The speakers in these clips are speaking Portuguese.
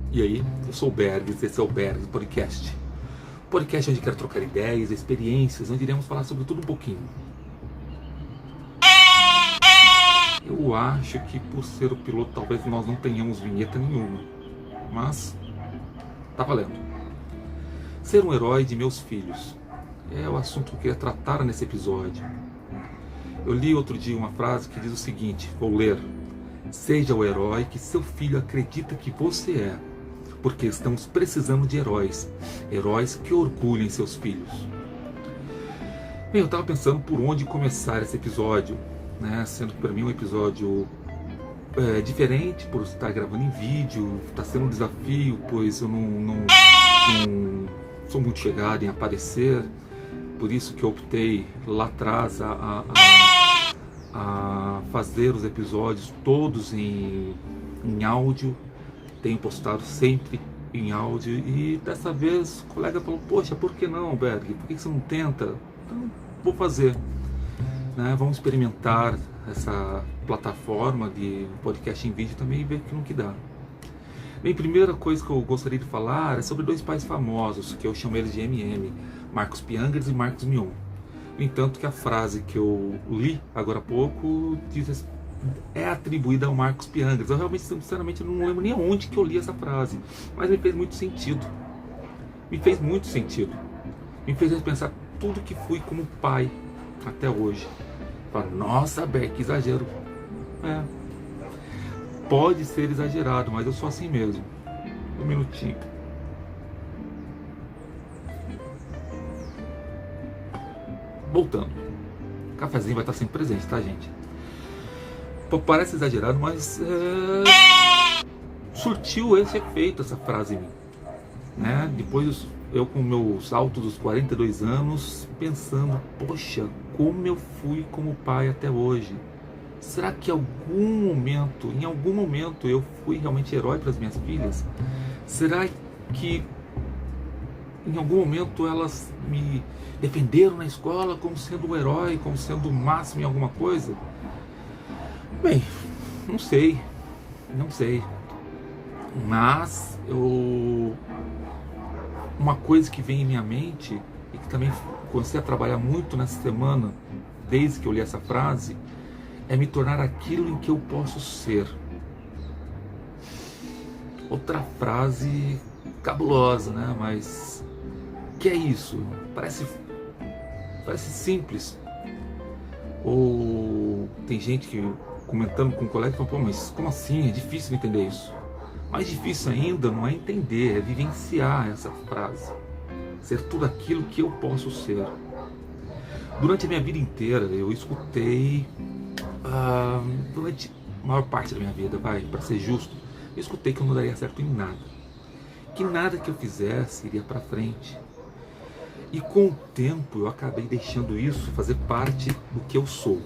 E aí, eu sou o Bergs, esse é o Bergs Podcast. Podcast onde quero trocar ideias, experiências, onde iremos falar sobre tudo um pouquinho. Eu acho que por ser o piloto talvez nós não tenhamos vinheta nenhuma, mas tá valendo. Ser um herói de meus filhos é o assunto que eu queria tratar nesse episódio. Eu li outro dia uma frase que diz o seguinte, vou ler: seja o herói que seu filho acredita que você é, porque estamos precisando de heróis, heróis que orgulhem seus filhos. Bem, eu estava pensando por onde começar esse episódio, né? Sendo que para mim um episódio diferente por estar gravando em vídeo, está sendo um desafio, pois eu não sou muito chegado em aparecer, por isso que eu optei lá atrás a fazer os episódios todos em áudio. Tenho postado sempre em áudio e dessa vez o colega falou, poxa, por que não, Berg? Por que você não tenta? Então, vou fazer. Né? Vamos experimentar essa plataforma de podcast em vídeo também e ver o que dá. Bem, primeira coisa que eu gostaria de falar é sobre dois pais famosos, que eu chamo eles de MM, Marcos Piangers e Marcos Mion. No entanto, que a frase que eu li agora há pouco é atribuída ao Marcos Piangers. Eu realmente, sinceramente, não lembro nem aonde que eu li essa frase, mas me fez muito sentido. Me fez muito sentido. Me fez pensar tudo que fui como pai até hoje. Fala, nossa, Beck, que exagero. Pode ser exagerado, mas eu sou assim mesmo. Um minutinho. Voltando. O cafezinho vai estar sempre presente, tá, gente? Pô, parece exagerado, mas surtiu esse efeito, essa frase em mim. Né? Depois eu com meus altos dos 42 anos, pensando, poxa, como eu fui como pai até hoje. Será que em algum momento eu fui realmente herói para as minhas filhas? Será que em algum momento elas me defenderam na escola como sendo um herói, como sendo o máximo em alguma coisa? Bem, não sei, mas uma coisa que vem em minha mente e que também comecei a trabalhar muito nessa semana, desde que eu li essa frase, é me tornar aquilo em que eu posso ser. Outra frase cabulosa, né? Mas que é isso? Parece simples. Ou tem gente que comentando com um colega e fala, pô, mas como assim? É difícil entender isso. Mais difícil ainda não é entender, é vivenciar essa frase. Ser tudo aquilo que eu posso ser. Durante a minha vida inteira eu escutei, durante a maior parte da minha vida, para ser justo, eu escutei que eu não daria certo em nada. Que nada que eu fizesse iria para frente. E com o tempo eu acabei deixando isso fazer parte do que eu sou.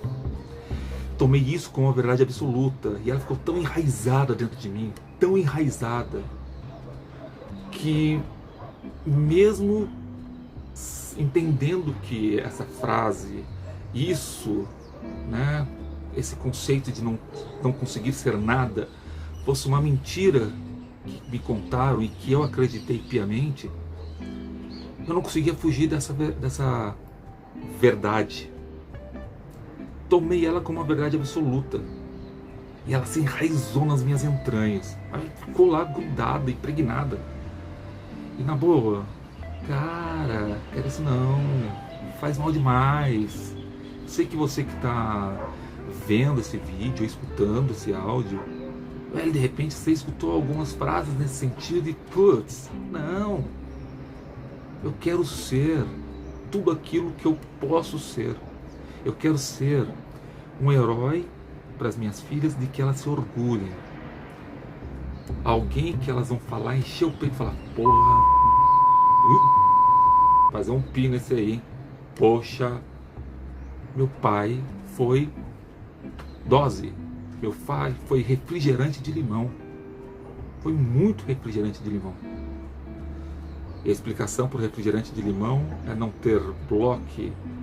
Tomei isso como uma verdade absoluta e ela ficou tão enraizada dentro de mim, tão enraizada, que mesmo entendendo que essa frase, isso, né, esse conceito de não conseguir ser nada, fosse uma mentira que me contaram e que eu acreditei piamente, eu não conseguia fugir dessa verdade. Tomei ela como uma verdade absoluta. E ela se enraizou nas minhas entranhas. Ela ficou lá grudada, impregnada. E na boa, cara, quero isso não. Faz mal demais. Sei que você que está vendo esse vídeo, escutando esse áudio, de repente você escutou algumas frases nesse sentido e putz, não. Eu quero ser tudo aquilo que eu posso ser. Eu quero ser um herói para as minhas filhas de que elas se orgulhem. Alguém que elas vão falar, encher o peito e falar, porra, fazer um pi nesse aí, hein? Poxa, meu pai foi dose, meu pai foi refrigerante de limão. Foi muito refrigerante de limão. E a explicação para o refrigerante de limão é não ter bloco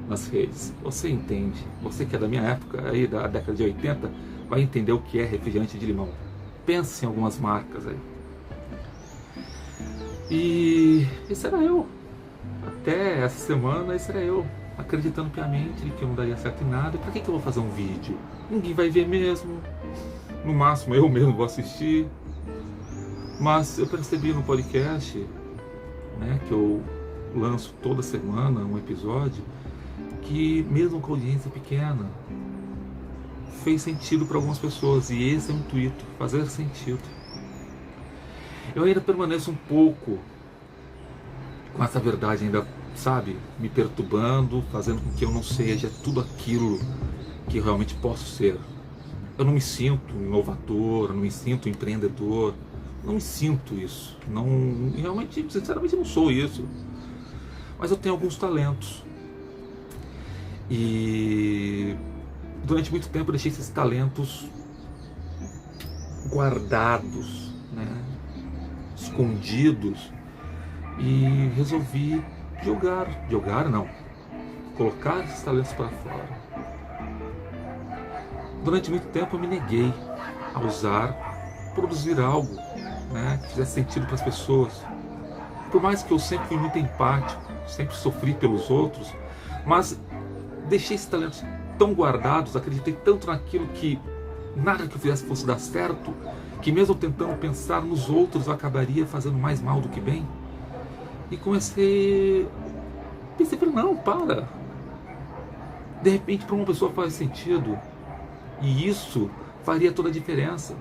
nas redes. Você entende? Você que é da minha época, aí da década de 80, vai entender o que é refrigerante de limão. Pense em algumas marcas aí. E esse era eu. Até essa semana, esse era eu. Acreditando piamente de que eu não daria certo em nada. Pra que eu vou fazer um vídeo? Ninguém vai ver mesmo. No máximo eu mesmo vou assistir. Mas eu percebi no podcast, né, que eu lanço toda semana um episódio, que mesmo com audiência pequena, fez sentido para algumas pessoas. E esse é o intuito, fazer sentido. Eu ainda permaneço um pouco com essa verdade ainda, sabe, me perturbando, fazendo com que eu não seja tudo aquilo que eu realmente posso ser. Eu não me sinto inovador, não me sinto empreendedor, não me sinto isso. Não, realmente, sinceramente, não sou isso. Mas eu tenho alguns talentos. E durante muito tempo eu deixei esses talentos guardados, né, escondidos, e resolvi colocar esses talentos para fora. Durante muito tempo eu me neguei a produzir algo, né, que fizesse sentido para as pessoas. Por mais que eu sempre fui muito empático, sempre sofri pelos outros, mas deixei esses talentos tão guardados, acreditei tanto naquilo que nada que eu fizesse fosse dar certo, que mesmo tentando pensar nos outros eu acabaria fazendo mais mal do que bem. E pensei, não, para. De repente para uma pessoa faz sentido. E isso faria toda a diferença.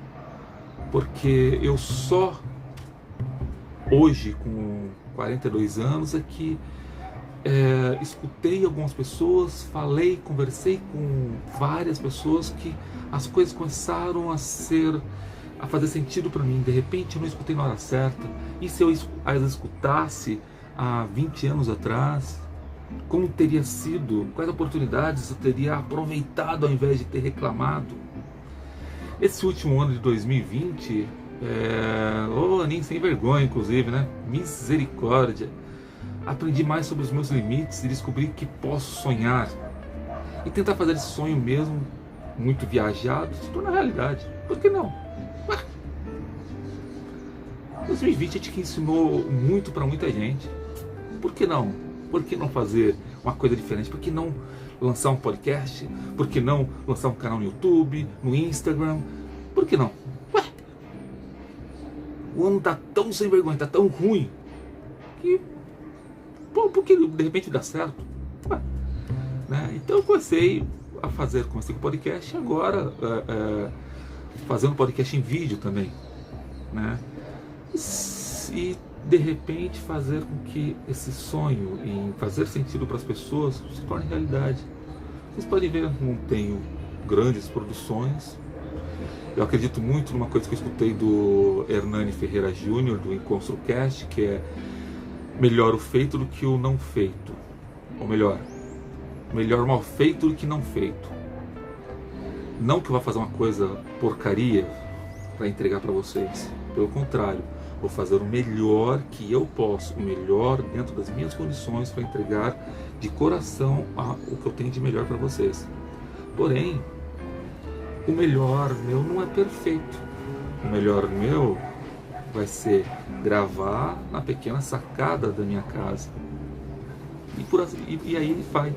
Porque eu só hoje, com 42 anos, é que escutei algumas pessoas, conversei com várias pessoas, que as coisas começaram a fazer sentido para mim. De repente eu não escutei na hora certa. E se eu as escutasse há 20 anos atrás, como teria sido, quais oportunidades eu teria aproveitado ao invés de ter reclamado? Esse último ano de 2020, aninho sem vergonha, inclusive, né? Misericórdia. Aprendi mais sobre os meus limites e descobri que posso sonhar. E tentar fazer esse sonho mesmo, muito viajado, se tornar realidade. Por que não? 2020 acho que ensinou muito para muita gente. Por que não? Por que não fazer uma coisa diferente? Por que não lançar um podcast? Por que não lançar um canal no YouTube, no Instagram? Por que não? O ano tá tão sem vergonha, tá tão ruim, que por que de repente dá certo? Né? Então eu comecei com o podcast, agora fazendo podcast em vídeo também, né? E de repente fazer com que esse sonho em fazer sentido para as pessoas se torne realidade. Vocês podem ver, não tenho grandes produções. Eu acredito muito numa coisa que eu escutei do Hernani Ferreira Júnior, do EnconstruCast, que é melhor o feito do que o não feito. Ou melhor o mal feito do que não feito. Não que eu vá fazer uma coisa porcaria para entregar para vocês. Pelo contrário, vou fazer o melhor que eu posso, o melhor dentro das minhas condições para entregar de coração o que eu tenho de melhor para vocês. Porém, o melhor meu não é perfeito. O melhor meu vai ser gravar na pequena sacada da minha casa. E aí ele vai.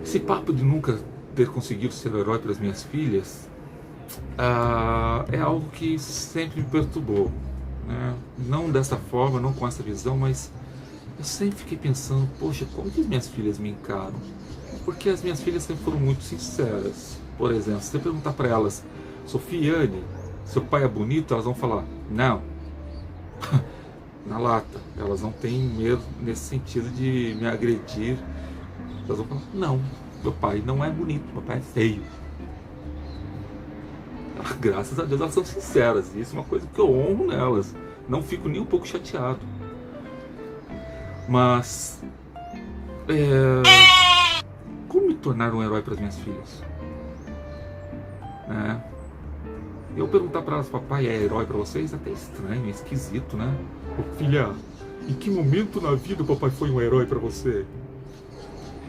Esse papo de nunca ter conseguido ser o herói para as minhas filhas é algo que sempre me perturbou, né? Não dessa forma, não com essa visão, mas eu sempre fiquei pensando, poxa, como que as minhas filhas me encaram? Porque as minhas filhas sempre foram muito sinceras. Por exemplo, se você perguntar para elas, Sofiane, seu pai é bonito? Elas vão falar, não. Na lata. Elas não têm medo nesse sentido de me agredir. Elas vão falar, não, meu pai não é bonito, meu pai é feio. Graças a Deus elas são sinceras, e isso é uma coisa que eu honro nelas, não fico nem um pouco chateado. Mas como me tornar um herói para as minhas filhas? Eu perguntar para elas, papai é herói para vocês? É até estranho, é esquisito, né? Ô, filha, em que momento na vida o papai foi um herói para você?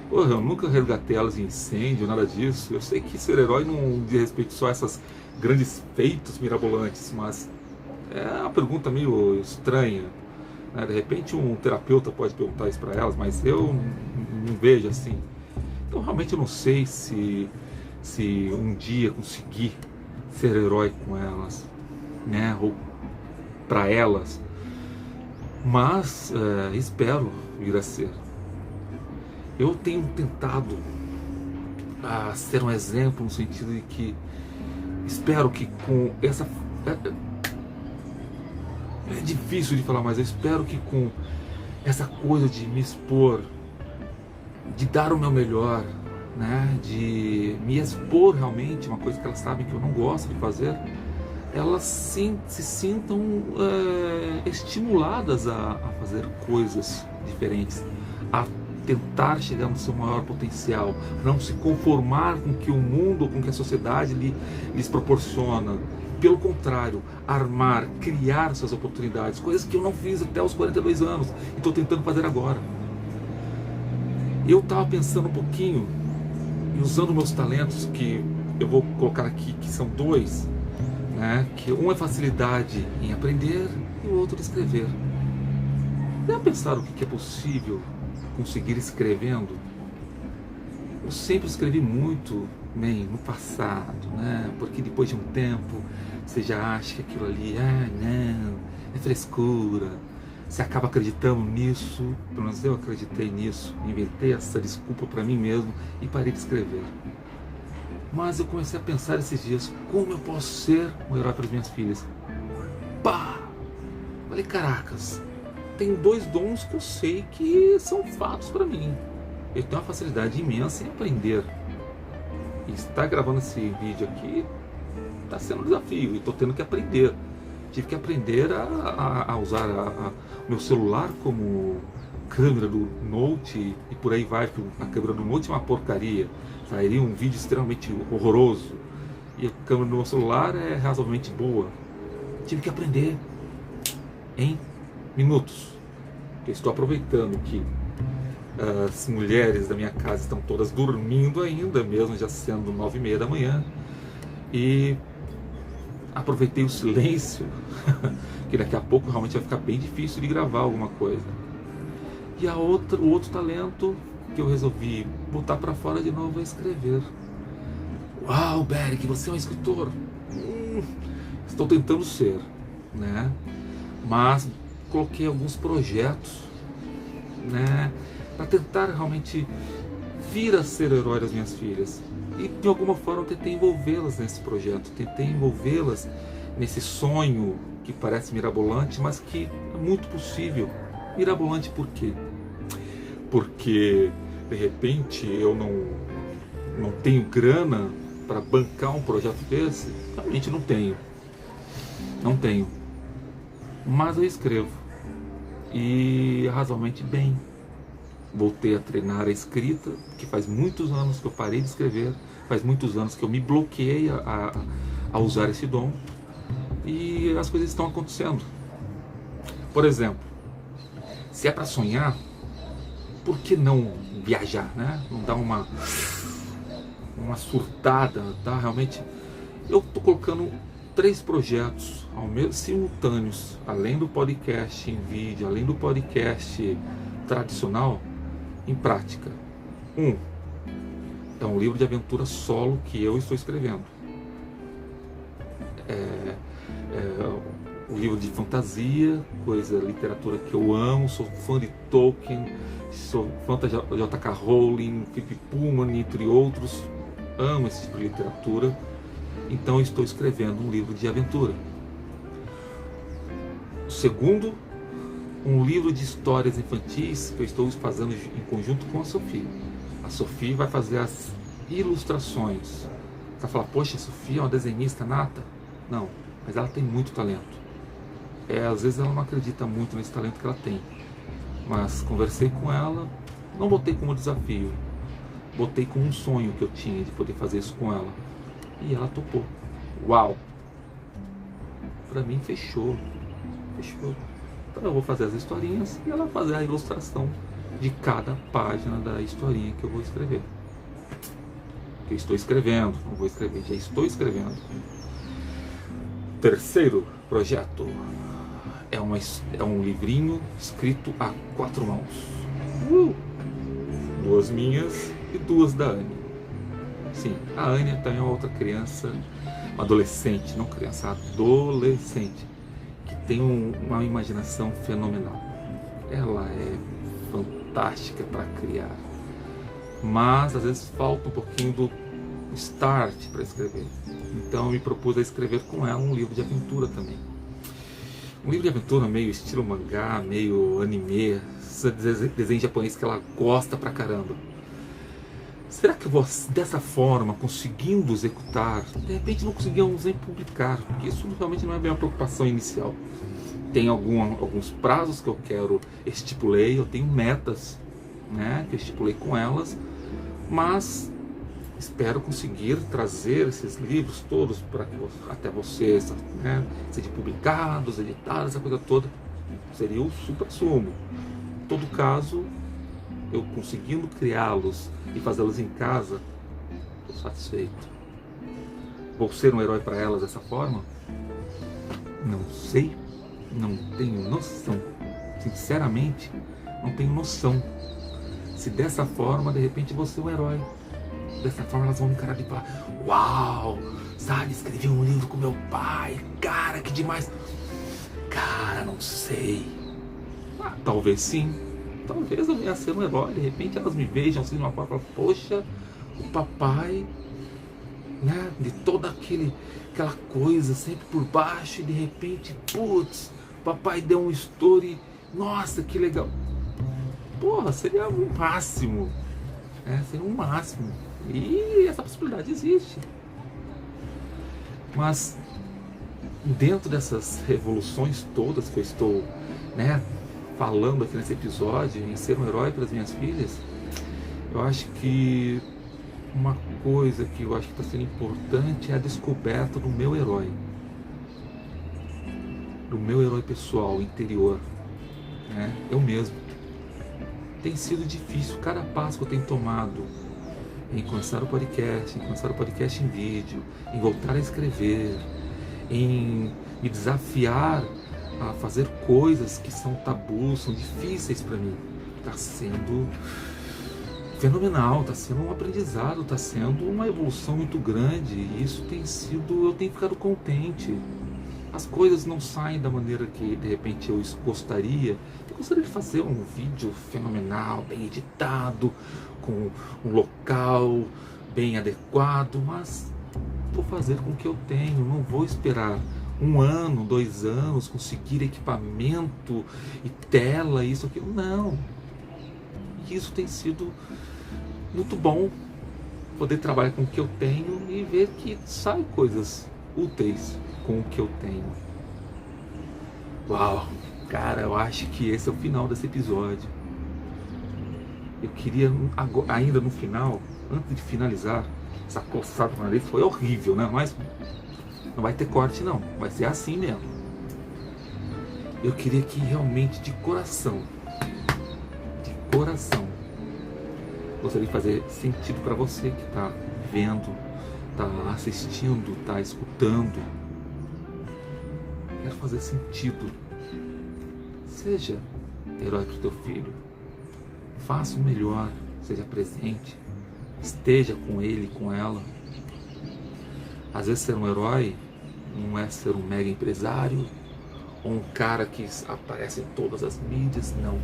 Porra, eu nunca resgatei elas em incêndio, nada disso. Eu sei que ser herói não diz respeito só a essas grandes feitos mirabolantes, mas É uma pergunta meio estranha, né? De repente um terapeuta pode perguntar isso para elas, mas eu não vejo assim. Então realmente eu não sei se um dia conseguir ser herói com elas, né? Ou para elas, mas espero vir a ser. Eu tenho tentado ser um exemplo no sentido de que espero que com essa... É difícil de falar, mas eu espero que com essa coisa de me expor, de dar o meu melhor, né, de me expor realmente, uma coisa que elas sabem que eu não gosto de fazer, elas sim se sintam estimuladas a fazer coisas diferentes, a tentar chegar no seu maior potencial, não se conformar com o que o mundo, com o que a sociedade lhes proporciona. Pelo contrário, armar, criar suas oportunidades, coisas que eu não fiz até os 42 anos e estou tentando fazer agora. Eu estava pensando um pouquinho e usando meus talentos, que eu vou colocar aqui, que são dois, né? Que um é facilidade em aprender e o outro escrever. Já pensaram o que é possível conseguir escrevendo? Eu sempre escrevi muito bem no passado, né? Porque depois de um tempo você já acha que aquilo ali, não, é frescura. Você acaba acreditando nisso, pelo menos eu acreditei nisso, inventei essa desculpa para mim mesmo e parei de escrever. Mas eu comecei a pensar esses dias, como eu posso ser um herói para as minhas filhas? Pá! Falei, caracas, tem dois dons que eu sei que são fatos para mim. Eu tenho uma facilidade imensa em aprender. E estar gravando esse vídeo aqui está sendo um desafio e estou tendo que aprender. Tive que aprender a usar o meu celular como câmera do Note e por aí vai, porque a câmera do Note é uma porcaria. Sairia um vídeo extremamente horroroso. E a câmera do meu celular é razoavelmente boa. Tive que aprender em minutos. Eu estou aproveitando que as mulheres da minha casa estão todas dormindo ainda, mesmo já sendo 9h30 da manhã. E aproveitei o silêncio, que daqui a pouco realmente vai ficar bem difícil de gravar alguma coisa. E o outro talento que eu resolvi botar para fora de novo é escrever. Uau, Berg, você é um escritor. Estou tentando ser, né? Mas coloquei alguns projetos, né, para tentar realmente vir a ser o herói das minhas filhas. E de alguma forma eu tentei envolvê-las nesse projeto, tentei envolvê-las nesse sonho que parece mirabolante, mas que é muito possível. Mirabolante por quê? Porque de repente eu não tenho grana para bancar um projeto desse? Realmente não tenho. Não tenho. Mas eu escrevo. E razoavelmente bem. Voltei a treinar a escrita, que faz muitos anos que eu parei de escrever, faz muitos anos que eu me bloqueei a usar esse dom, e as coisas estão acontecendo. Por exemplo, se é para sonhar, por que não viajar, né? Não dar uma surtada, tá? Realmente, eu estou colocando 3 projetos simultâneos, além do podcast em vídeo, além do podcast tradicional, em prática. É um livro de aventura solo que eu estou escrevendo. Um livro de fantasia, literatura que eu amo, sou fã de Tolkien, sou fã de J.K. Rowling, Philip Pullman, entre outros. Amo esse tipo de literatura. Então eu estou escrevendo um livro de aventura. Segundo, um livro de histórias infantis que eu estou fazendo em conjunto com a Sofia. A Sofia vai fazer as ilustrações. Você vai falar, poxa, a Sofia é uma desenhista nata? Não, mas ela tem muito talento. Às vezes ela não acredita muito nesse talento que ela tem. Mas conversei com ela, não botei como desafio, botei como um sonho que eu tinha de poder fazer isso com ela. E ela topou. Uau! Pra mim fechou. Então eu vou fazer as historinhas e ela vai fazer a ilustração de cada página da historinha que eu vou escrever. Que eu estou escrevendo, não vou escrever, já estou escrevendo. Terceiro projeto é um livrinho escrito a 4 mãos. 2 minhas e 2 da Anne. Sim, a Anne também é uma outra criança, uma adolescente, não criança, adolescente, que tem uma imaginação fenomenal. Ela é fantástica para criar, mas às vezes falta um pouquinho do start para escrever. Então eu me propus a escrever com ela um livro de aventura também. Um livro de aventura meio estilo mangá, meio anime, desenho japonês que ela gosta pra caramba. Será que eu vou, dessa forma, conseguindo executar, de repente não conseguimos nem publicar? Porque isso realmente não é bem uma preocupação inicial. Tem alguns prazos que eu quero, estipulei, eu tenho metas, né, que eu estipulei com elas, mas espero conseguir trazer esses livros todos para até vocês, né, serem publicados, editados, essa coisa toda. Seria o supra-sumo. Em todo caso, eu conseguindo criá-los e fazê-los em casa, estou satisfeito. Vou ser um herói para elas dessa forma? Não sei, não tenho noção. Sinceramente, não tenho noção. Se dessa forma, de repente, vou ser um herói. Dessa forma elas vão me encarar de pá. Uau! Sabe, escrevi um livro com meu pai. Cara, que demais! Cara, não sei. Talvez sim. Talvez eu venha a ser um herói. De repente elas me vejam assim numa forma. Poxa, o papai, né? De toda aquela coisa sempre por baixo. E de repente, putz, o papai deu um story. Nossa, que legal. Porra, seria o máximo. Seria o máximo. E essa possibilidade existe. Mas dentro dessas revoluções todas que eu estou, né, falando aqui nesse episódio, em ser um herói para as minhas filhas, eu acho que uma coisa que eu acho que está sendo importante é a descoberta do meu herói. Do meu herói pessoal, interior. Né? Eu mesmo. Tem sido difícil, cada passo que eu tenho tomado em começar o podcast, em vídeo, em voltar a escrever, em me desafiar a fazer coisas que são tabus, são difíceis para mim. Está sendo fenomenal, está sendo um aprendizado, está sendo uma evolução muito grande, e isso tem sido, eu tenho ficado contente. As coisas não saem da maneira que de repente eu gostaria. Eu gostaria de fazer um vídeo fenomenal, bem editado, com um local bem adequado, mas vou fazer com o que eu tenho. Não vou esperar 1 ano, 2 anos, conseguir equipamento e tela, isso, aquilo. Não. E isso tem sido muito bom, poder trabalhar com o que eu tenho e ver que saem coisas úteis com o que eu tenho. Uau, cara, eu acho que esse é o final desse episódio. Eu queria, ainda no final, antes de finalizar, essa coçada na nariz foi horrível, né? Mas não vai ter corte não, vai ser assim mesmo. Eu queria que realmente de coração, gostaria de fazer sentido para você que está vendo, está assistindo, está escutando. Quero fazer sentido. Seja herói para o teu filho. Faça o melhor, seja presente, esteja com ele, com ela. Às vezes ser um herói não é ser um mega empresário ou um cara que aparece em todas as mídias, não.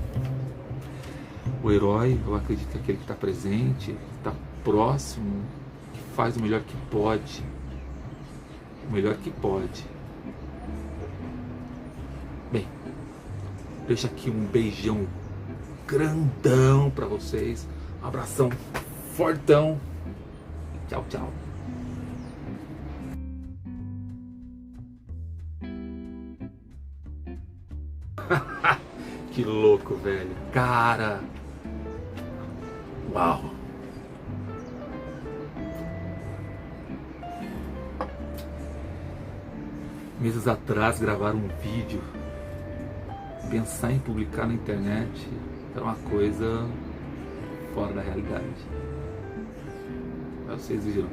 O herói, eu acredito que é aquele que está presente, que está próximo, que faz o melhor que pode. O melhor que pode. Bem, deixo aqui um beijão grandão para vocês. Um abração fortão. Tchau, tchau. Que louco, velho. Cara. Uau. Meses atrás gravar um vídeo, pensar em publicar na internet era uma coisa fora da realidade. Mas vocês viram,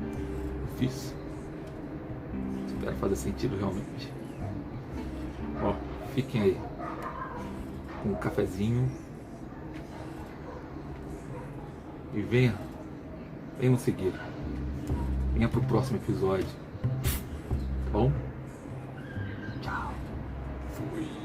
eu fiz. espero fazer sentido realmente. Ó, fiquem aí com um cafezinho e venha nos seguir. Venha pro próximo episódio. Tá bom? Tchau. Fui.